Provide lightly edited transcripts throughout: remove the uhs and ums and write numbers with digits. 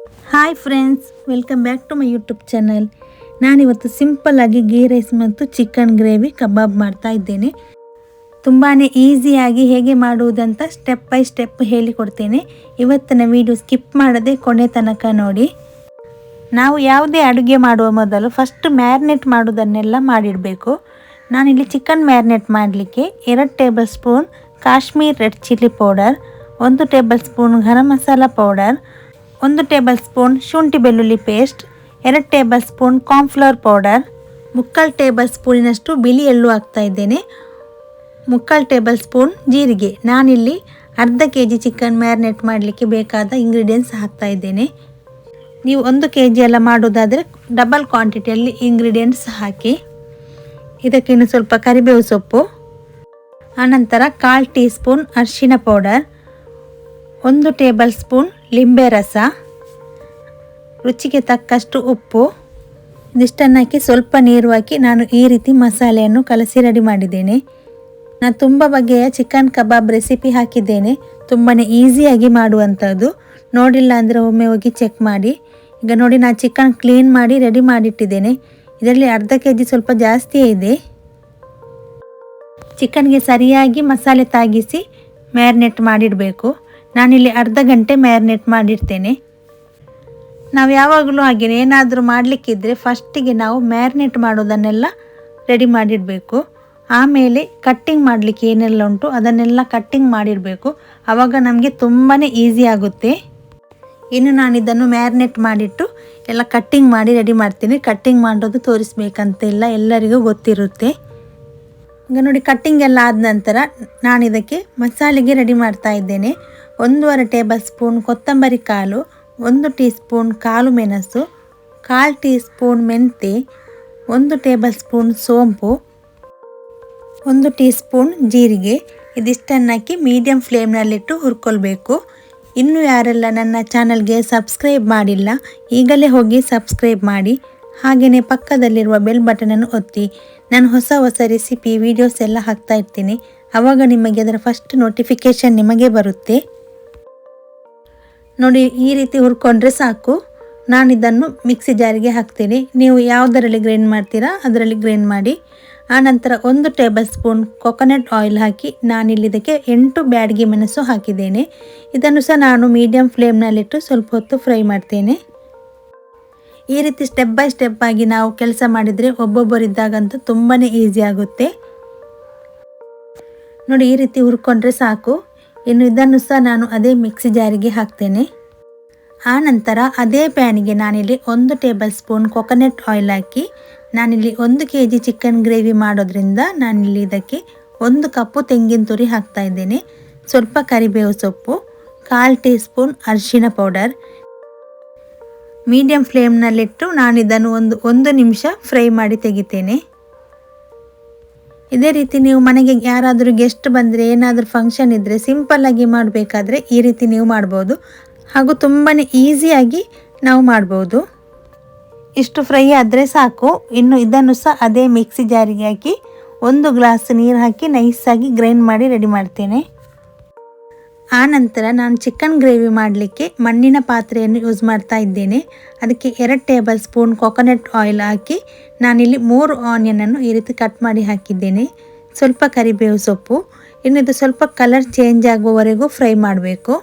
Hi friends, welcome back to my YouTube channel. ನಾನಿವತ್ತು ಸಿಂಪಲ್ಲಾಗಿ ghee rice ಮತ್ತು ಚಿಕನ್ ಗ್ರೇವಿ ಕಬಾಬ್ ಮಾಡ್ತಾ ಇದ್ದೇನೆ. ತುಂಬಾ ಈಸಿಯಾಗಿ ಹೇಗೆ ಮಾಡುವುದಂತ ಸ್ಟೆಪ್ ಬೈ ಸ್ಟೆಪ್ ಹೇಳಿಕೊಡ್ತೇನೆ. ಇವತ್ತಿನ ವಿಡಿಯೋ ಸ್ಕಿಪ್ ಮಾಡದೆ ಕೊನೆ ತನಕ ನೋಡಿ. ನಾವು ಯಾವುದೇ ಅಡುಗೆ ಮಾಡುವ ಮೊದಲು ಫಸ್ಟ್ ಮ್ಯಾರಿನೇಟ್ ಮಾಡೋದನ್ನೆಲ್ಲ ಮಾಡಿಡಬೇಕು. ನಾನಿಲ್ಲಿ ಚಿಕನ್ ಮ್ಯಾರಿನೇಟ್ ಮಾಡಲಿಕ್ಕೆ 2 tablespoon Kashmir red chilli powder, 1 tablespoon garam masala powder, 1 tablespoon ಶುಂಠಿ ಬೆಳ್ಳುಳ್ಳಿ paste, 2 tablespoon cornflour powder, 3/4 ಟೇಬಲ್ ಸ್ಪೂನಿನಷ್ಟು ಬಿಳಿ ಎಳ್ಳು ಹಾಕ್ತಾ ಇದ್ದೇನೆ, 3/4 ಟೇಬಲ್ ಸ್ಪೂನ್ ಜೀರಿಗೆ. ನಾನಿಲ್ಲಿ ಅರ್ಧ kg ಚಿಕನ್ ಮ್ಯಾರಿನೇಟ್ ಮಾಡಲಿಕ್ಕೆ ಬೇಕಾದ ಇಂಗ್ರೀಡಿಯೆಂಟ್ಸ್ ಹಾಕ್ತಾ ಇದ್ದೇನೆ. ನೀವು 1 kg ಎಲ್ಲ ಮಾಡೋದಾದರೆ ಡಬಲ್ ಕ್ವಾಂಟಿಟಿಯಲ್ಲಿ ಇಂಗ್ರೀಡಿಯೆಂಟ್ಸ್ ಹಾಕಿ. ಇದಕ್ಕೆ ಇನ್ನು ಸ್ವಲ್ಪ ಕರಿಬೇವು ಸೊಪ್ಪು, ಆನಂತರ 1/4 ಟೀ ಸ್ಪೂನ್ ಅರಿಶಿನ ಪೌಡರ್, 1 ಟೇಬಲ್ ಸ್ಪೂನ್ ಲಿಂಬೆ ರಸ, ರುಚಿಗೆ ತಕ್ಕಷ್ಟು ಉಪ್ಪು. ಇದಿಷ್ಟನ್ನು ಹಾಕಿ ಸ್ವಲ್ಪ ನೀರು ಹಾಕಿ ನಾನು ಈ ರೀತಿ ಮಸಾಲೆಯನ್ನು ಕಲಸಿ ರೆಡಿ ಮಾಡಿದ್ದೇನೆ. ನಾನು ತುಂಬ ಬಗೆಯ ಚಿಕನ್ ಕಬಾಬ್ ರೆಸಿಪಿ ಹಾಕಿದ್ದೇನೆ. ತುಂಬಾ ಈಸಿಯಾಗಿ ಮಾಡುವಂಥದ್ದು. ನೋಡಿಲ್ಲ ಅಂದರೆ ಒಮ್ಮೆ ಹೋಗಿ ಚೆಕ್ ಮಾಡಿ. ಈಗ ನೋಡಿ, ನಾನು ಚಿಕನ್ ಕ್ಲೀನ್ ಮಾಡಿ ರೆಡಿ ಮಾಡಿಟ್ಟಿದ್ದೇನೆ. ಇದರಲ್ಲಿ ಅರ್ಧ kg ಸ್ವಲ್ಪ ಜಾಸ್ತಿಯೇ ಇದೆ. ಚಿಕನ್ಗೆ ಸರಿಯಾಗಿ ಮಸಾಲೆ ತಾಗಿಸಿ ಮ್ಯಾರಿನೇಟ್ ಮಾಡಿಡಬೇಕು. ನಾನಿಲ್ಲಿ ಅರ್ಧ ಗಂಟೆ ಮ್ಯಾರಿನೇಟ್ ಮಾಡಿರ್ತೇನೆ. ನಾವು ಯಾವಾಗಲೂ ಹಾಗೆ ಏನಾದರೂ ಮಾಡಲಿಕ್ಕಿದ್ರೆ ಫಸ್ಟಿಗೆ ನಾವು ಮ್ಯಾರಿನೇಟ್ ಮಾಡೋದನ್ನೆಲ್ಲ ರೆಡಿ ಮಾಡಿಡಬೇಕು. ಆಮೇಲೆ ಕಟ್ಟಿಂಗ್ ಮಾಡಲಿಕ್ಕೆ ಏನೆಲ್ಲ ಉಂಟು ಅದನ್ನೆಲ್ಲ ಕಟ್ಟಿಂಗ್ ಮಾಡಿಡಬೇಕು. ಆವಾಗ ನಮಗೆ ತುಂಬಾ ಈಸಿ ಆಗುತ್ತೆ. ಇನ್ನು ನಾನು ಇದನ್ನು ಮ್ಯಾರಿನೇಟ್ ಮಾಡಿಟ್ಟು ಎಲ್ಲ ಕಟ್ಟಿಂಗ್ ಮಾಡಿ ರೆಡಿ ಮಾಡ್ತೀನಿ. ಕಟ್ಟಿಂಗ್ ಮಾಡೋದು ತೋರಿಸ್ಬೇಕಂತಿಲ್ಲ, ಎಲ್ಲರಿಗೂ ಗೊತ್ತಿರುತ್ತೆ. ಈಗ ನೋಡಿ, ಕಟ್ಟಿಂಗ್ ಎಲ್ಲ ಆದ ನಂತರ ನಾನು ಇದಕ್ಕೆ ಮಸಾಲೆಗೆ ರೆಡಿ ಮಾಡ್ತಾ ಇದ್ದೇನೆ. 1/2 ಟೇಬಲ್ ಸ್ಪೂನ್ ಕೊತ್ತಂಬರಿ ಕಾಳು, 1 ಟೀ ಸ್ಪೂನ್ ಕಾಳು ಮೆಣಸು, 1/4 ಟೀ ಸ್ಪೂನ್ ಮೆಂತೆ, 1 ಟೇಬಲ್ ಸ್ಪೂನ್ ಸೋಂಪು, 1 ಟೀ ಸ್ಪೂನ್ ಜೀರಿಗೆ. ಇದಿಷ್ಟನ್ನು ಹಾಕಿ ಮೀಡಿಯಮ್ ಫ್ಲೇಮ್ನಲ್ಲಿಟ್ಟು ಹುರ್ಕೊಳ್ಬೇಕು. ಇನ್ನು ಯಾರೆಲ್ಲ ನನ್ನ ಚಾನಲ್ಗೆ ಸಬ್ಸ್ಕ್ರೈಬ್ ಮಾಡಿಲ್ಲ, ಈಗಲೇ ಹೋಗಿ ಸಬ್ಸ್ಕ್ರೈಬ್ ಮಾಡಿ. ಹಾಗೆಯೇ ಪಕ್ಕದಲ್ಲಿರುವ ಬೆಲ್ ಬಟನನ್ನು ಒತ್ತಿ. ನಾನು ಹೊಸ ರೆಸಿಪಿ ವೀಡಿಯೋಸ್ ಎಲ್ಲ ಹಾಕ್ತಾ ಇರ್ತೀನಿ. ಆವಾಗ ನಿಮಗೆ ಅದರ ಫಸ್ಟ್ ನೋಟಿಫಿಕೇಷನ್ ನಿಮಗೆ ಬರುತ್ತೆ. ನೋಡಿ, ಈ ರೀತಿ ಹುರ್ಕೊಂಡ್ರೆ ಸಾಕು. ನಾನು ಇದನ್ನು ಮಿಕ್ಸಿ ಜಾರಿಗೆ ಹಾಕ್ತೀನಿ. ನೀವು ಯಾವುದರಲ್ಲಿ ಗ್ರೈಂಡ್ ಮಾಡ್ತೀರಾ ಅದರಲ್ಲಿ ಗ್ರೈಂಡ್ ಮಾಡಿ. ಆನಂತರ 1 ಟೇಬಲ್ ಸ್ಪೂನ್ ಕೊಕೊನಟ್ ಆಯಿಲ್ ಹಾಕಿ ನಾನಿಲ್ಲಿ ಇದಕ್ಕೆ 8 ಬ್ಯಾಡಗಿ ಮೆಣಸು ಹಾಕಿದ್ದೇನೆ. ಇದನ್ನು ಸಹ ನಾನು ಮೀಡಿಯಮ್ ಫ್ಲೇಮ್ನಲ್ಲಿಟ್ಟು ಸ್ವಲ್ಪ ಹೊತ್ತು ಫ್ರೈ ಮಾಡ್ತೇನೆ. ಈ ರೀತಿ ಸ್ಟೆಪ್ ಬೈ ಸ್ಟೆಪ್ ಆಗಿ ನಾವು ಕೆಲಸ ಮಾಡಿದರೆ ಒಬ್ಬೊಬ್ಬರಿದ್ದಾಗಂತೂ ತುಂಬಾ ಈಸಿ ಆಗುತ್ತೆ. ನೋಡಿ, ಈ ರೀತಿ ಹುರ್ಕೊಂಡ್ರೆ ಸಾಕು. ಇನ್ನು ಇದನ್ನು ಸಹ ನಾನು ಅದೇ ಮಿಕ್ಸಿ ಜಾರಿಗೆ ಹಾಕ್ತೇನೆ. ಆನಂತರ ಅದೇ ಪ್ಯಾನಿಗೆ ನಾನಿಲ್ಲಿ 1 ಟೇಬಲ್ ಸ್ಪೂನ್ ಕೊಕೊನಟ್ ಆಯಿಲ್ ಹಾಕಿ ನಾನಿಲ್ಲಿ 1 kg ಚಿಕನ್ ಗ್ರೇವಿ ಮಾಡೋದ್ರಿಂದ ನಾನಿಲ್ಲಿ ಇದಕ್ಕೆ 1 ಕಪ್ಪು ತೆಂಗಿನ ತುರಿ ಹಾಕ್ತಾ ಇದ್ದೇನೆ. ಸ್ವಲ್ಪ ಕರಿಬೇವು ಸೊಪ್ಪು, 1/4 ಟೀ ಸ್ಪೂನ್ ಅರಿಶಿನ ಪೌಡರ್. ಮೀಡಿಯಮ್ ಫ್ಲೇಮ್ನಲ್ಲಿಟ್ಟು ನಾನು ಇದನ್ನು 1 ನಿಮಿಷ ಫ್ರೈ ಮಾಡಿ ತೆಗಿತೇನೆ. ಇದೇ ರೀತಿ ನೀವು ಮನೆಗೆ ಯಾರಾದರೂ ಗೆಸ್ಟ್ ಬಂದರೆ, ಏನಾದರೂ ಫಂಕ್ಷನ್ ಇದ್ದರೆ ಸಿಂಪಲ್ಲಾಗಿ ಮಾಡಬೇಕಾದ್ರೆ ಈ ರೀತಿ ನೀವು ಮಾಡ್ಬೋದು. ಹಾಗೂ ತುಂಬಾ ಈಸಿಯಾಗಿ ನಾವು ಮಾಡ್ಬೋದು. ಇಷ್ಟು ಫ್ರೈ ಆದರೆ ಸಾಕು. ಇನ್ನು ಇದನ್ನು ಸಹ ಅದೇ ಮಿಕ್ಸಿ ಜಾರಿಗೆ ಹಾಕಿ 1 ಗ್ಲಾಸ್ ನೀರು ಹಾಕಿ ನೈಸಾಗಿ ಗ್ರೈಂಡ್ ಮಾಡಿ ರೆಡಿ ಮಾಡ್ತೇನೆ. ಆನಂತರ ನಾನು ಚಿಕನ್ ಗ್ರೇವಿ ಮಾಡಲಿಕ್ಕೆ ಮಣ್ಣಿನ ಪಾತ್ರೆಯನ್ನು ಯೂಸ್ ಮಾಡ್ತಾ ಇದ್ದೇನೆ. ಅದಕ್ಕೆ 2 ಟೇಬಲ್ ಸ್ಪೂನ್ ಕೊಕೊನಟ್ ಆಯಿಲ್ ಹಾಕಿ ನಾನಿಲ್ಲಿ 3 ಆನಿಯನನ್ನು ಈ ರೀತಿ ಕಟ್ ಮಾಡಿ ಹಾಕಿದ್ದೇನೆ. ಸ್ವಲ್ಪ ಕರಿಬೇವು ಸೊಪ್ಪು. ಇನ್ನು ಇದು ಸ್ವಲ್ಪ ಕಲರ್ ಚೇಂಜ್ ಆಗುವವರೆಗೂ ಫ್ರೈ ಮಾಡಬೇಕು.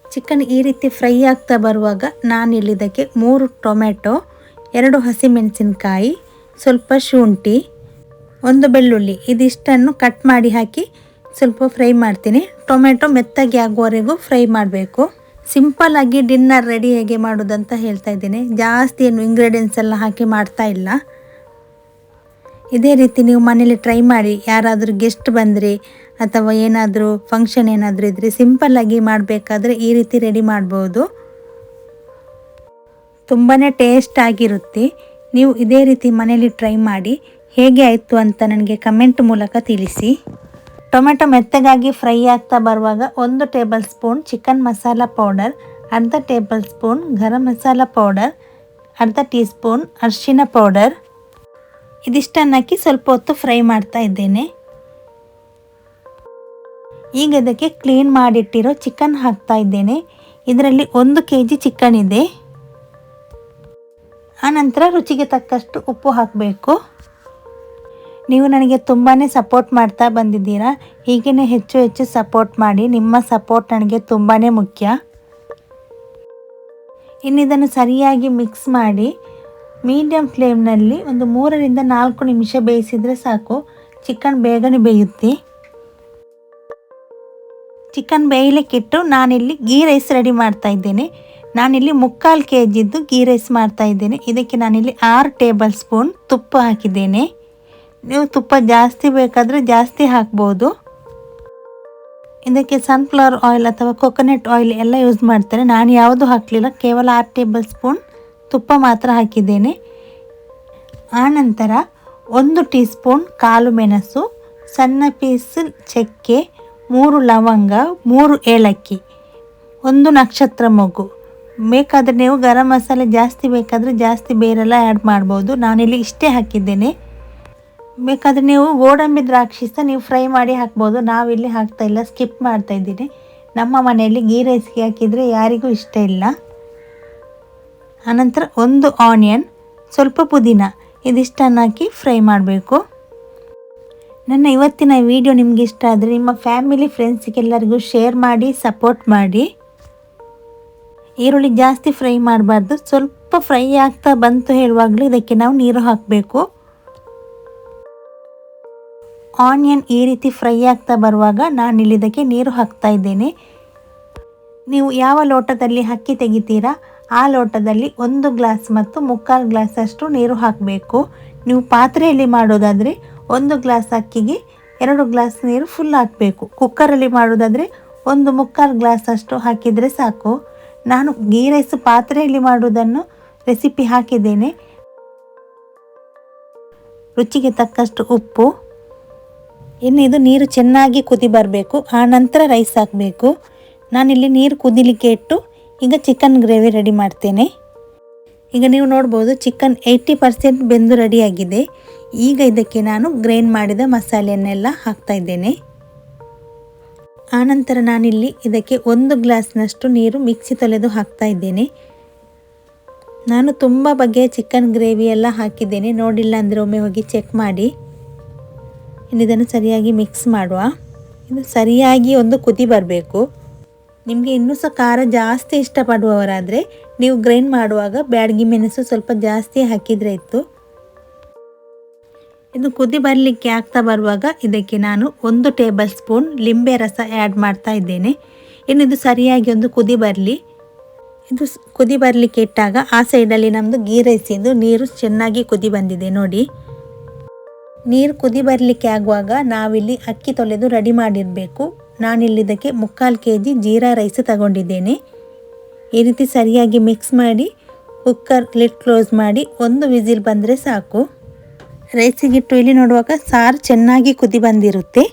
ಚಿಕನ್ ಈ ರೀತಿ ಫ್ರೈ ಆಗ್ತಾ ಬರುವಾಗ ನಾನಿಲ್ಲಿ ಇದಕ್ಕೆ 3 ಟೊಮೆಟೊ, 2 ಹಸಿಮೆಣಸಿನಕಾಯಿ, ಸ್ವಲ್ಪ ಶುಂಠಿ, 1 ಬೆಳ್ಳುಳ್ಳಿ ಇದಿಷ್ಟನ್ನು ಕಟ್ ಮಾಡಿ ಹಾಕಿ ಸ್ವಲ್ಪ ಫ್ರೈ ಮಾಡ್ತೀನಿ. ಟೊಮೆಟೊ ಮೆತ್ತಗೆ ಆಗುವವರೆಗೂ ಫ್ರೈ ಮಾಡಬೇಕು. ಸಿಂಪಲ್ಲಾಗಿ ಡಿನ್ನರ್ ರೆಡಿ ಹೇಗೆ ಮಾಡೋದಂತ ಹೇಳ್ತಾ ಇದ್ದೀನಿ. ಜಾಸ್ತಿ ಏನು ಇಂಗ್ರೀಡಿಯೆಂಟ್ಸ್ ಎಲ್ಲ ಹಾಕಿ ಮಾಡ್ತಾ ಇಲ್ಲ. ಇದೇ ರೀತಿ ನೀವು ಮನೇಲಿ ಟ್ರೈ ಮಾಡಿ. ಯಾರಾದರೂ ಗೆಸ್ಟ್ ಬಂದರೆ ಅಥವಾ ಏನಾದರೂ ಫಂಕ್ಷನ್ ಏನಾದರೂ ಇದ್ದರೆ ಸಿಂಪಲ್ಲಾಗಿ ಮಾಡಬೇಕಾದ್ರೆ ಈ ರೀತಿ ರೆಡಿ ಮಾಡ್ಬೋದು. ತುಂಬಾ ಟೇಸ್ಟ್ ಆಗಿರುತ್ತೆ. ನೀವು ಇದೇ ರೀತಿ ಮನೇಲಿ ಟ್ರೈ ಮಾಡಿ. ಹೇಗೆ ಆಯಿತು ಅಂತ ನನಗೆ ಕಮೆಂಟ್ ಮೂಲಕ ತಿಳಿಸಿ. ಟೊಮೆಟೊ ಮೆತ್ತಗಾಗಿ ಫ್ರೈ ಆಗ್ತಾ ಬರುವಾಗ 1 table spoon chicken masala powder, ಅರ್ಧ table spoon garam masala powder, ಅರ್ಧ ಟೀ ಸ್ಪೂನ್ ಅರಿಶಿನ ಪೌಡರ್ ಇದಿಷ್ಟನ್ನು ಹಾಕಿ ಸ್ವಲ್ಪ ಹೊತ್ತು ಫ್ರೈ ಮಾಡ್ತಾ ಇದ್ದೇನೆ. ಈಗ ಇದಕ್ಕೆ ಕ್ಲೀನ್ ಮಾಡಿಟ್ಟಿರೋ ಚಿಕನ್ ಹಾಕ್ತಾ ಇದ್ದೇನೆ. ಇದರಲ್ಲಿ 1 kg ಚಿಕನ್ ಇದೆ. ಆನಂತರ ರುಚಿಗೆ ತಕ್ಕಷ್ಟು ಉಪ್ಪು ಹಾಕಬೇಕು. ನೀವು ನನಗೆ ತುಂಬಾ ಸಪೋರ್ಟ್ ಮಾಡ್ತಾ ಬಂದಿದ್ದೀರಾ. ಹೀಗೇ ಹೆಚ್ಚು ಹೆಚ್ಚು ಸಪೋರ್ಟ್ ಮಾಡಿ. ನಿಮ್ಮ ಸಪೋರ್ಟ್ ನನಗೆ ತುಂಬಾ ಮುಖ್ಯ. ಇನ್ನಿದನ್ನು ಸರಿಯಾಗಿ ಮಿಕ್ಸ್ ಮಾಡಿ ಮೀಡಿಯಮ್ ಫ್ಲೇಮ್ನಲ್ಲಿ ಒಂದು 3 ರಿಂದ 4 ನಿಮಿಷ ಬೇಯಿಸಿದರೆ ಸಾಕು. ಚಿಕನ್ ಬೇಗನೆ ಬೇಯುತ್ತೆ. ಚಿಕನ್ ಬೇಯಲಿಕ್ಕಿಟ್ಟು ನಾನಿಲ್ಲಿ ಗೀ ರೈಸ್ ರೆಡಿ ಮಾಡ್ತಾ ಇದ್ದೇನೆ. ನಾನಿಲ್ಲಿ 3/4 kg ಗೀ ರೈಸ್ ಮಾಡ್ತಾ ಇದ್ದೇನೆ. ಇದಕ್ಕೆ ನಾನಿಲ್ಲಿ 6 ಟೇಬಲ್ ಸ್ಪೂನ್ ತುಪ್ಪ ಹಾಕಿದ್ದೇನೆ. ನೀವು ತುಪ್ಪ ಜಾಸ್ತಿ ಬೇಕಾದರೆ ಜಾಸ್ತಿ ಹಾಕ್ಬೋದು. ಇದಕ್ಕೆ ಸನ್ಫ್ಲವರ್ ಆಯಿಲ್ ಅಥವಾ ಕೊಕೊನಟ್ ಆಯಿಲ್ ಎಲ್ಲ ಯೂಸ್ ಮಾಡ್ತಾರೆ. ನಾನು ಯಾವುದು ಹಾಕಲಿಲ್ಲ, ಕೇವಲ 6 ಟೇಬಲ್ ಸ್ಪೂನ್ ತುಪ್ಪ ಮಾತ್ರ ಹಾಕಿದ್ದೇನೆ. ಆನಂತರ 1 ಟೀ ಸ್ಪೂನ್ ಕಾಳು ಮೆಣಸು, ಸಣ್ಣ ಪೀಸ್ ಚಕ್ಕೆ, 3 ಲವಂಗ, 3 ಏಲಕ್ಕಿ, 1 ನಕ್ಷತ್ರ ಮೊಗ್ಗು. ಬೇಕಾದರೆ ನೀವು ಗರಂ ಮಸಾಲೆ ಜಾಸ್ತಿ ಬೇಕಾದರೆ ಜಾಸ್ತಿ ಬೇರೆಲ್ಲ ಆ್ಯಡ್ ಮಾಡ್ಬೋದು. ನಾನಿಲ್ಲಿ ಇಷ್ಟೇ ಹಾಕಿದ್ದೇನೆ. ಬೇಕಾದರೆ ನೀವು ಗೋಡಂಬಿ ದ್ರಾಕ್ಷಿ ಸಹ ನೀವು ಫ್ರೈ ಮಾಡಿ ಹಾಕ್ಬೋದು. ನಾವಿಲ್ಲಿ ಹಾಕ್ತಾಯಿಲ್ಲ, ಸ್ಕಿಪ್ ಮಾಡ್ತಾ ಇದ್ದೀನಿ. ನಮ್ಮ ಮನೆಯಲ್ಲಿ ಗೀ ರೈಸ್ಗೆ ಹಾಕಿದರೆ ಯಾರಿಗೂ ಇಷ್ಟ ಇಲ್ಲ. ಆನಂತರ 1 ಆನಿಯನ್, ಸ್ವಲ್ಪ ಪುದೀನ, ಇದಿಷ್ಟನ್ನು ಹಾಕಿ ಫ್ರೈ ಮಾಡಬೇಕು. ನನ್ನ ಇವತ್ತಿನ ವಿಡಿಯೋ ನಿಮಗೆ ಇಷ್ಟ ಆದರೆ ನಿಮ್ಮ ಫ್ಯಾಮಿಲಿ ಫ್ರೆಂಡ್ಸಿಗೆಲ್ಲರಿಗೂ ಶೇರ್ ಮಾಡಿ, ಸಪೋರ್ಟ್ ಮಾಡಿ. ಈರುಳ್ಳಿ ಜಾಸ್ತಿ ಫ್ರೈ ಮಾಡಬಾರ್ದು. ಸ್ವಲ್ಪ ಫ್ರೈ ಆಗ್ತಾ ಬಂತು ಹೇಳುವಾಗಲೂ ಇದಕ್ಕೆ ನಾವು ನೀರು ಹಾಕಬೇಕು. ಆನಿಯನ್ ಈ ರೀತಿ ಫ್ರೈ ಆಗ್ತಾ ಬರುವಾಗ ನಾನಿಲ್ಲಿ ಇದಕ್ಕೆ ನೀರು ಹಾಕ್ತಾ ಇದ್ದೇನೆ. ನೀವು ಯಾವ ಲೋಟದಲ್ಲಿ ಅಕ್ಕಿ ತೆಗಿತೀರಾ ಆ ಲೋಟದಲ್ಲಿ 1 ಗ್ಲಾಸ್ ಮತ್ತು 3/4 ಗ್ಲಾಸ್ ಅಷ್ಟು ನೀರು ಹಾಕಬೇಕು. ನೀವು ಪಾತ್ರೆಯಲ್ಲಿ ಮಾಡೋದಾದರೆ 1 ಗ್ಲಾಸ್ ಅಕ್ಕಿಗೆ 2 ಗ್ಲಾಸ್ ನೀರು ಫುಲ್ ಹಾಕಬೇಕು. ಕುಕ್ಕರಲ್ಲಿ ಮಾಡೋದಾದರೆ 1 3/4 ಗ್ಲಾಸ್ ಅಷ್ಟು ಹಾಕಿದರೆ ಸಾಕು. ನಾನು ಗೀ ರೈಸ್ ಪಾತ್ರೆಯಲ್ಲಿ ಮಾಡುವುದನ್ನು ರೆಸಿಪಿ ಹಾಕಿದ್ದೇನೆ. ರುಚಿಗೆ ತಕ್ಕಷ್ಟು ಉಪ್ಪು. ಇನ್ನು ಇದು ನೀರು ಚೆನ್ನಾಗಿ ಕುದಿ ಬರಬೇಕು. ಆ ನಂತರ ರೈಸ್ ಹಾಕಬೇಕು. ನಾನಿಲ್ಲಿ ನೀರು ಕುದಿಲಿಕ್ಕೆ ಇಟ್ಟು ಈಗ ಚಿಕನ್ ಗ್ರೇವಿ ರೆಡಿ ಮಾಡ್ತೇನೆ. ಈಗ ನೀವು ನೋಡ್ಬೋದು ಚಿಕನ್ 80% ಬೆಂದು ರೆಡಿಯಾಗಿದೆ. ಈಗ ಇದಕ್ಕೆ ನಾನು ಗ್ರೈಂಡ್ ಮಾಡಿದ ಮಸಾಲೆಯನ್ನೆಲ್ಲ ಹಾಕ್ತಾ ಇದ್ದೇನೆ. ಆನಂತರ ನಾನಿಲ್ಲಿ ಇದಕ್ಕೆ 1 ಗ್ಲಾಸ್ನಷ್ಟು ನೀರು ಮಿಕ್ಸಿ ತೊಳೆದು ಹಾಕ್ತಾ ಇದ್ದೇನೆ. ನಾನು ತುಂಬ ಬಗೆಯ ಚಿಕನ್ ಗ್ರೇವಿ ಎಲ್ಲ ಹಾಕಿದ್ದೇನೆ. ನೋಡಿಲ್ಲ ಅಂದರೆ ಒಮ್ಮೆ ಹೋಗಿ ಚೆಕ್ ಮಾಡಿ. ಇದನ್ನು ಸರಿಯಾಗಿ ಮಿಕ್ಸ್ ಮಾಡುವ. ಇದು ಸರಿಯಾಗಿ ಒಂದು ಕುದಿ ಬರಬೇಕು. ನಿಮಗೆ ಇನ್ನೂ ಸಹ ಖಾರ ಜಾಸ್ತಿ ಇಷ್ಟಪಡುವವರಾದರೆ ನೀವು ಗ್ರೈಂಡ್ ಮಾಡುವಾಗ ಬ್ಯಾಡಗಿ ಮೆಣಸು ಸ್ವಲ್ಪ ಜಾಸ್ತಿ ಹಾಕಿದರೆ ಇತ್ತು. ಇದು ಕುದಿ ಬರಲಿಕ್ಕೆ ಆಗ್ತಾ ಬರುವಾಗ ಇದಕ್ಕೆ ನಾನು 1 ಟೇಬಲ್ ಸ್ಪೂನ್ ಲಿಂಬೆ ರಸ ಆ್ಯಡ್ ಮಾಡ್ತಾ ಇದ್ದೇನೆ. ಇನ್ನು ಇದು ಸರಿಯಾಗಿ ಒಂದು ಕುದಿ ಬರಲಿ. ಇದು ಕುದಿ ಬರಲಿಕ್ಕೆ ಇಟ್ಟಾಗ ಆ ಸೈಡಲ್ಲಿ ನಮ್ಮದು ಗೀ ರೈಸಿಂದು ನೀರು ಚೆನ್ನಾಗಿ ಕುದಿ ಬಂದಿದೆ ನೋಡಿ. ನೀರು ಕುದಿ ಬರಲಿಕ್ಕೆ ಆಗುವಾಗ ನಾವಿಲ್ಲಿ ಅಕ್ಕಿ ತೊಳೆದು ರೆಡಿ ಮಾಡಿರಬೇಕು. ನಾನಿಲ್ಲಿ ಇದಕ್ಕೆ 3/4 kg ಜೀರಾ ರೈಸ್ ತಗೊಂಡಿದ್ದೇನೆ. ಈ ರೀತಿ ಸರಿಯಾಗಿ ಮಿಕ್ಸ್ ಮಾಡಿ ಕುಕ್ಕರ್ ಲಿಡ್ ಕ್ಲೋಸ್ ಮಾಡಿ 1 ವಿಸಿಲ್ ಬಂದರೆ ಸಾಕು. ರೈಸಿಗಿಟ್ಟು ಇಲ್ಲಿ ನೋಡುವಾಗ ಸಾರು ಚೆನ್ನಾಗಿ ಕುದಿ ಬಂದಿರುತ್ತೆ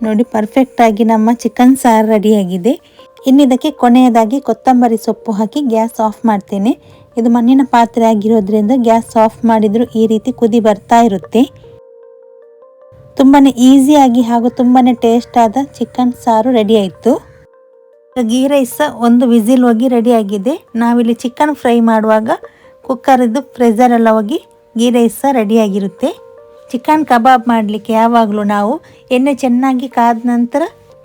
ನೋಡಿ. ಪರ್ಫೆಕ್ಟಾಗಿ ನಮ್ಮ ಚಿಕನ್ ಸಾರು ರೆಡಿಯಾಗಿದೆ. ಇನ್ನಿದಕ್ಕೆ ಕೊನೆಯದಾಗಿ ಕೊತ್ತಂಬರಿ ಸೊಪ್ಪು ಹಾಕಿ ಗ್ಯಾಸ್ ಆಫ್ ಮಾಡ್ತೇನೆ. ಇದು ಮಣ್ಣಿನ ಪಾತ್ರೆ ಆಗಿರೋದ್ರಿಂದ ಗ್ಯಾಸ್ ಆಫ್ ಮಾಡಿದರೂ ಈ ರೀತಿ ಕುದಿ ಬರ್ತಾ ಇರುತ್ತೆ. ತುಂಬಾ ಈಸಿಯಾಗಿ ಹಾಗೂ ತುಂಬಾ ಟೇಸ್ಟ್ ಆದ ಚಿಕನ್ ಸಾರು ರೆಡಿ ಆಯಿತು. ಗೀ ರೈಸ್ 1 ವಿಸಿಲ್ ಹೋಗಿ ರೆಡಿಯಾಗಿದೆ. ನಾವಿಲ್ಲಿ ಚಿಕನ್ ಫ್ರೈ ಮಾಡುವಾಗ ಕುಕ್ಕರದ್ದು ಪ್ರೆಷರ್ ಎಲ್ಲ ಹೋಗಿ ಗೀ ರೈಸ್ ರೆಡಿಯಾಗಿರುತ್ತೆ. ಚಿಕನ್ ಕಬಾಬ್ ಮಾಡಲಿಕ್ಕೆ ಯಾವಾಗಲೂ ನಾವು ಎಣ್ಣೆ ಚೆನ್ನಾಗಿ ಕಾದ ನಂತರ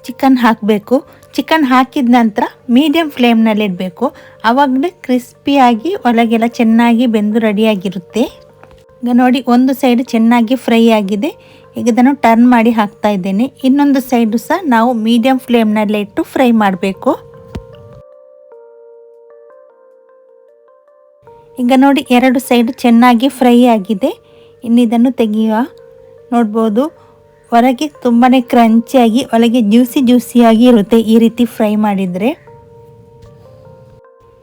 ಚಿಕನ್ ಹಾಕಬೇಕು. ಚಿಕನ್ ಹಾಕಿದ ನಂತರ ಮೀಡಿಯಮ್ ಫ್ಲೇಮ್ನಲ್ಲಿ ಇಡಬೇಕು. ಆವಾಗಲೇ ಕ್ರಿಸ್ಪಿಯಾಗಿ ಒಳಗೆಲ್ಲ ಚೆನ್ನಾಗಿ ಬೆಂದು ರೆಡಿಯಾಗಿರುತ್ತೆ. ಈಗ ನೋಡಿ ಒಂದು ಸೈಡ್ ಚೆನ್ನಾಗಿ ಫ್ರೈ ಆಗಿದೆ. ಈಗ ಇದನ್ನು ಟರ್ನ್ ಮಾಡಿ ಹಾಕ್ತಾ ಇದ್ದೇನೆ. ಇನ್ನೊಂದು ಸೈಡು ಸಹ ನಾವು ಮೀಡಿಯಮ್ ಫ್ಲೇಮ್ನಲ್ಲೇ ಇಟ್ಟು ಫ್ರೈ ಮಾಡಬೇಕು. ಈಗ ನೋಡಿ 2 ಸೈಡ್ ಚೆನ್ನಾಗಿ ಫ್ರೈ ಆಗಿದೆ. ಇನ್ನು ಇದನ್ನು ತೆಗೆಯುವ. ನೋಡ್ಬೋದು ಹೊರಗೆ ತುಂಬಾ ಕ್ರಂಚಿಯಾಗಿ ಒಳಗೆ ಜ್ಯೂಸಿಯಾಗಿ ಇರುತ್ತೆ ಈ ರೀತಿ ಫ್ರೈ ಮಾಡಿದರೆ.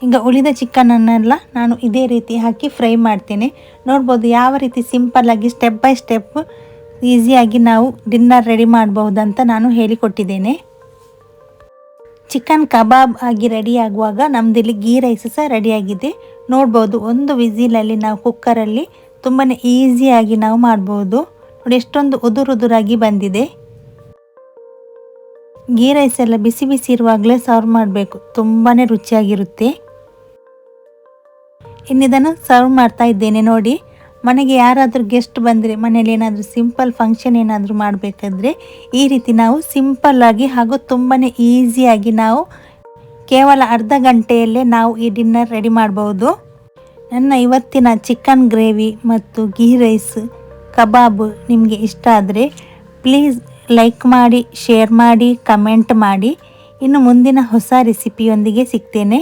ಈಗ ಉಳಿದ ಚಿಕನನ್ನೆಲ್ಲ ನಾನು ಇದೇ ರೀತಿ ಹಾಕಿ ಫ್ರೈ ಮಾಡ್ತೇನೆ. ನೋಡ್ಬೋದು ಯಾವ ರೀತಿ ಸಿಂಪಲ್ಲಾಗಿ ಸ್ಟೆಪ್ ಬೈ ಸ್ಟೆಪ್ ಈಸಿಯಾಗಿ ನಾವು ಡಿನ್ನರ್ ರೆಡಿ ಮಾಡಬಹುದಂತ ನಾನು ಹೇಳಿಕೊಟ್ಟಿದ್ದೇನೆ. ಚಿಕನ್ ಕಬಾಬ್ ಆಗಿ ರೆಡಿ ಆಗುವಾಗ ನಮ್ಮದಿಲ್ಲಿ ಗೀ ರೈಸ್ ಸಹ ರೆಡಿಯಾಗಿದೆ. ನೋಡ್ಬೋದು 1 ವಿಸಿಲಲ್ಲಿ ನಾವು ಕುಕ್ಕರಲ್ಲಿ ತುಂಬಾ ಈಸಿಯಾಗಿ ನಾವು ಮಾಡ್ಬೋದು. ನೋಡಿ ಎಷ್ಟೊಂದು ಉದುರಾಗಿ ಬಂದಿದೆ. ಗೀ ರೈಸ್ ಎಲ್ಲ ಬಿಸಿ ಬಿಸಿ ಇರುವಾಗಲೇ ಸರ್ವ್ ಮಾಡಬೇಕು, ತುಂಬಾ ರುಚಿಯಾಗಿರುತ್ತೆ. ಇನ್ನಿದನ್ನು ಸರ್ವ್ ಮಾಡ್ತಾ ಇದ್ದೇನೆ ನೋಡಿ. ಮನೆಗೆ ಯಾರಾದರೂ ಗೆಸ್ಟ್ ಬಂದರೆ, ಮನೇಲಿ ಏನಾದರೂ ಸಿಂಪಲ್ ಫಂಕ್ಷನ್ ಏನಾದರೂ ಮಾಡಬೇಕಾದ್ರೆ ಈ ರೀತಿ ನಾವು ಸಿಂಪಲ್ಲಾಗಿ ಹಾಗೂ ತುಂಬಾ ಈಸಿಯಾಗಿ ನಾವು ಕೇವಲ ಅರ್ಧ ಗಂಟೆಯಲ್ಲೇ ನಾವು ಈ ಡಿನ್ನರ್ ರೆಡಿ ಮಾಡ್ಬೋದು. ನನ್ನ ಇವತ್ತಿನ ಚಿಕನ್ ಗ್ರೇವಿ ಮತ್ತು ಗೀ ರೈಸ್ ಕಬಾಬ್ ನಿಮಗೆ ಇಷ್ಟ ಆದರೆ ಪ್ಲೀಸ್ ಲೈಕ್ ಮಾಡಿ, ಶೇರ್ ಮಾಡಿ, ಕಮೆಂಟ್ ಮಾಡಿ. ಇನ್ನು ಮುಂದಿನ ಹೊಸ ರೆಸಿಪಿಯೊಂದಿಗೆ ಸಿಗ್ತೇನೆ.